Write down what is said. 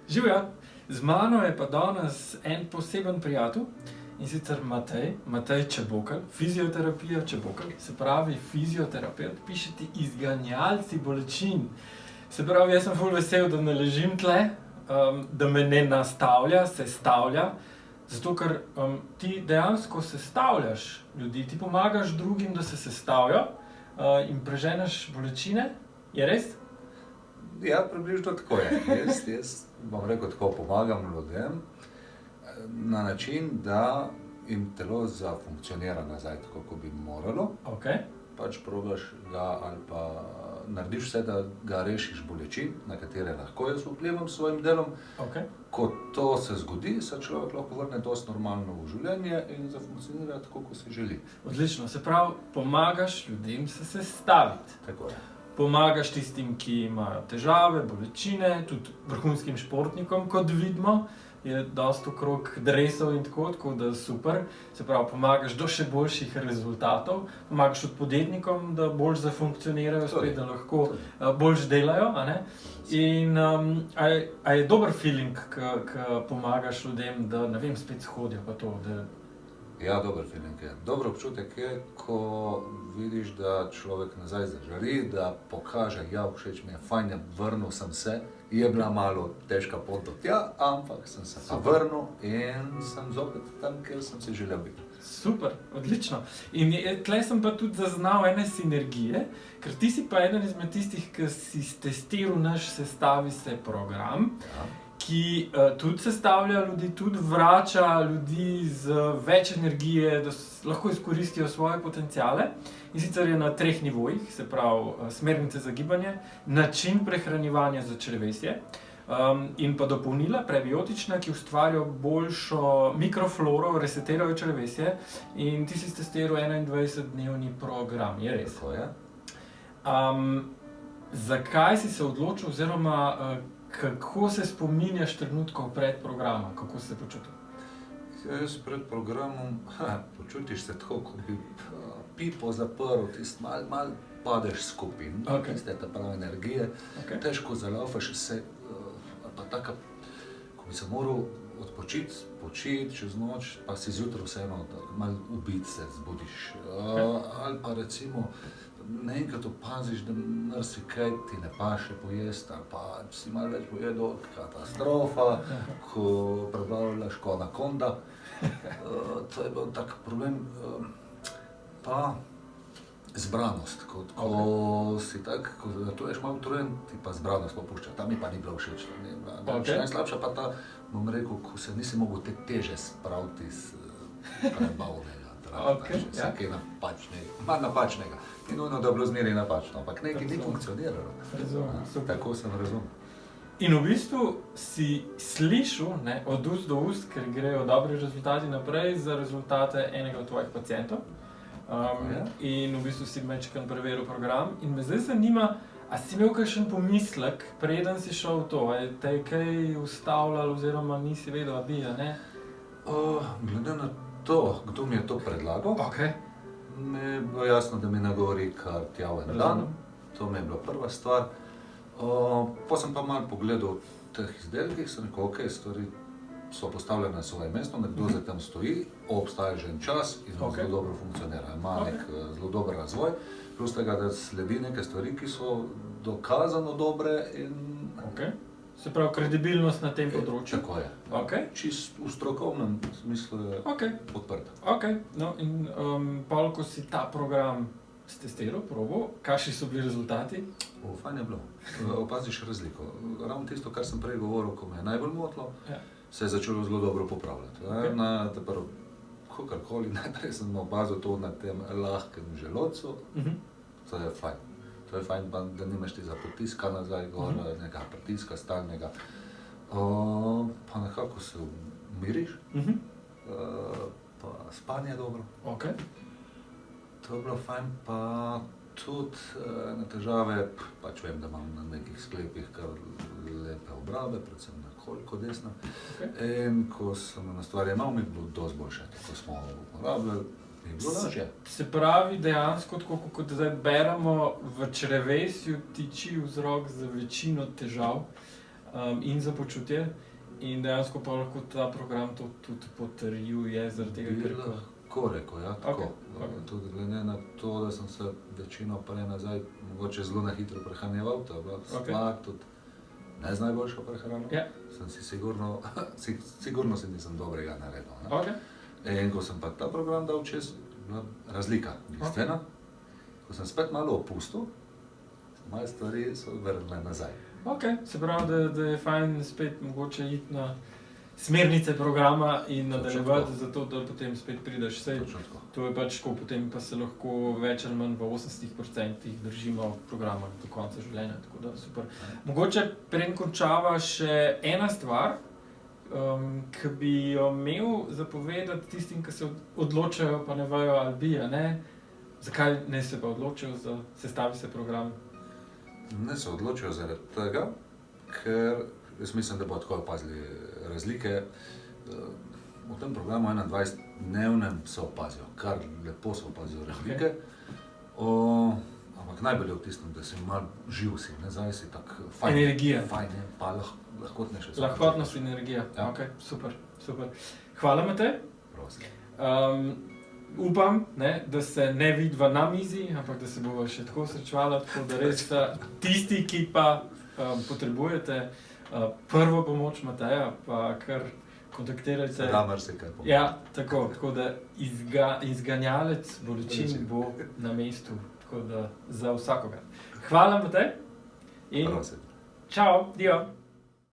Živja, z mano je pa danes en poseben prijatelj in sicer Matej Čebokl, fizioterapija Čebokl, se pravi fizioterapeut, piše ti izganjalci bolečin. Se pravi, jaz sem ful vesel, da ne ležim tle, da me ne nastavlja, sestavlja, zato ker ti dejansko sestavljaš ljudi, ti pomagaš drugim, da se sestavijo in preženeš bolečine, je res? Ja, približno tako je. Jaz bom rekel tako, pomagam ljudem na način, da jim telo zafunkcionira nazaj tako, kot bi moralo. Okay. Pač probaš ga ali pa narediš vse, da ga rešiš bolečin, na katere lahko jaz vplivam s svojim delom. Okay. Ko to se zgodi, se človek lahko vrne dosti normalno v življenje in zafunkcionira tako, kot si želi. Odlično, se pravi, pomagaš ljudem se sestaviti. Tako je. Pomagaš tistim, ki imajo težave, bolečine, tudi vrhunskim športnikom, kot vidimo, je dosti okrog dresov in tako da super. Se pravi, pomagaš do še boljših rezultatov, pomagaš tudi podjetnikom, da bolj zafunkcionirajo, spet, da lahko boljš delajo, a ne? In a je dober feeling, ko pomagaš ljudem, da, ne vem, spet shodijo pa to, da... Ja, dober feeling je. Dober občutek je, ko vidiš, da človek nazaj zažari, da pokaže, ja, všeč mi je, fajn je, vrnil sem se, je bila malo težka pot do tja, ampak sem se pa vrnil in sem zopet tam, kjer sem si želel biti. Super, odlično. In tle sem pa tudi zaznal ene sinergije, ker ti si pa eden izmed tistih, ki si testiral naš Sestavi se program, Ja. ki tudi sestavlja ljudi, tudi vrača ljudi z več energije, da lahko izkoristijo svoje potenciale. In sicer je na 3 nivojih, se pravi smernice za gibanje, način prehranjevanja za črevesje in pa dopolnila prebiotična, ki ustvarjajo boljšo mikrofloro, resetirajo črevesje. In ti si testiral 21-dnevni program, je res? Tako je. Zakaj si se odločil oziroma kako se spominjaš trenutkov pred programom, kako si se počutil? Jaz pred programom, počutiš se tako, kot bi pipo zaprl, malo padeš skupaj, Okay. tiste ta prave energije, Okay. težko zalaufaš se, ali pa taka, ko bi se moral počiti čez noč, pa si zjutraj vseeno malo ubit se zbudiš. Ali pa recimo naenkrat opaziš, da marsikaj ti ne paše pojesti, ali pa si malo več pojedel, katastrofa, ko prebavljaš ko anakonda. To je bil tak problem. Pa zbranost, ko si tak, ko zatuješ malo utrujen, ti pa zbranost popušča, ta mi pa ni bila všeč. Okay. Najslabša pa ta, bom rekel, ko se nisi mogel te teže spraviti iz prebavnega. Okay, ja. Kaj napačnega. Ni nujno, da je bilo zmeraj napačno, ampak nekaj ni funkcioniralo. Razumem, super. Tako sem razumel. In v bistvu si slišal, ne, od ust do ust, ker grejo dobri rezultati naprej za rezultate enega od tvojih pacientov. In v bistvu si majčkeno preveril program. In me zdaj zanima, a si imel kakšen pomislek, preden si šel v to? Ali te je kaj ustavljalo oziroma nisi vedel, a bi, a ne? Glede na to, kdo mi je to predlagal, Okay. mi je bilo jasno, da mi nagovori kar tja v en dan. To mi je bila prva stvar. Pa sem pa malo pogledal teh izdelkih, sem rekel, ok, stvari so postavljene na svoje mesto, nekdo za tem stoji, obstaja že en čas in zelo dobro funkcionira. Ima nek zelo dober razvoj, plus tega, da sledi neke stvari, ki so dokazano dobre in... Okay. Se pravi, kredibilnost na tem področju. Tako je. Okay. Čist v strokovnem smislu je odprta. Ok, no in pol, ko si ta program stestiral, probal, kakšni so bili rezultati? Fajn je bilo. Opaziš razliko. Ravno tisto, kar sem prej govoril, ko me je najbolj motilo, se je začelo zelo dobro popravljati. Okay. Kakorkoli, najprej sem opazil to na tem lahkem želodcu, to je fajn. To je fajn, da nimaš tega potiska nazaj, gor, nekega pritiska stalnega. Pa nekako se umiriš, pa spanje je dobro. Okay. To je bilo fajn, pa tudi na težave, pač vem, da imam na nekih sklepih kar lepe obrabe, predvsem na koliko desna. Okay. In ko sem na stvar imel, mi je bilo dosti boljše, ko smo uporabljali. Se pravi, dejansko, tako kot zdaj beremo, v črevesju tiči vzrok za večino težav. in za počutje. In dejansko pa lahko ta program to tudi potrjuje, zaradi tega, ker Lahko rekel, ja, tako. Ok. Tudi glede na to, da sem se večino prej nazaj mogoče zelo na hitro prehranjeval, to je bila stvar tudi ne z najboljšo prehrano. Ja. Sem si sigurno si nisem dobrega naredil. Ne? Okay. In ko sem pa ta program dal čez, bila razlika bistvena. Ko sem spet malo opustil, malo stvari so vrnile nazaj. Ok, se pravi, da je fajn spet mogoče iti na smernice programa in nadaljevati zato, da potem spet prideš. Sej, to je pač, ko potem pa se lahko več ali manj v 80% držimo programa do konca življenja, tako da super. Mogoče preden končava še ena stvar, ki bi jo imel zapovedati tistim, ki se odločajo, pa ne vejo ali bi, ne? Zakaj ne se pa odločijo za sestavi se program? Ne se odločijo zaradi tega, ker jaz mislim, da bodo tako opazili razlike. V tem programu 21-dnevnem se opazijo, kar lepo se opazijo razlike. Ampak najbolj je v tistem, da si malo živ si, ne zdaj si tak fajn. Energija. Fajn, pa lahkotnejše. Lahkotnost, energija. Ja. Ok, super, super. Hvala, Matej. Prosim. Upam, ne, da se ne vidiva na mizi, ampak da se bova še tako srečevala, tako da res tisti, ki pa potrebujete prvo pomoč Mateja, pa kar kontaktirajte. Da, marsikaj pomoč. Ja, tako da izganjalec bolečin bo na mestu, tako da za vsakogar. Hvala, Matej. In Prosim. čau, dio.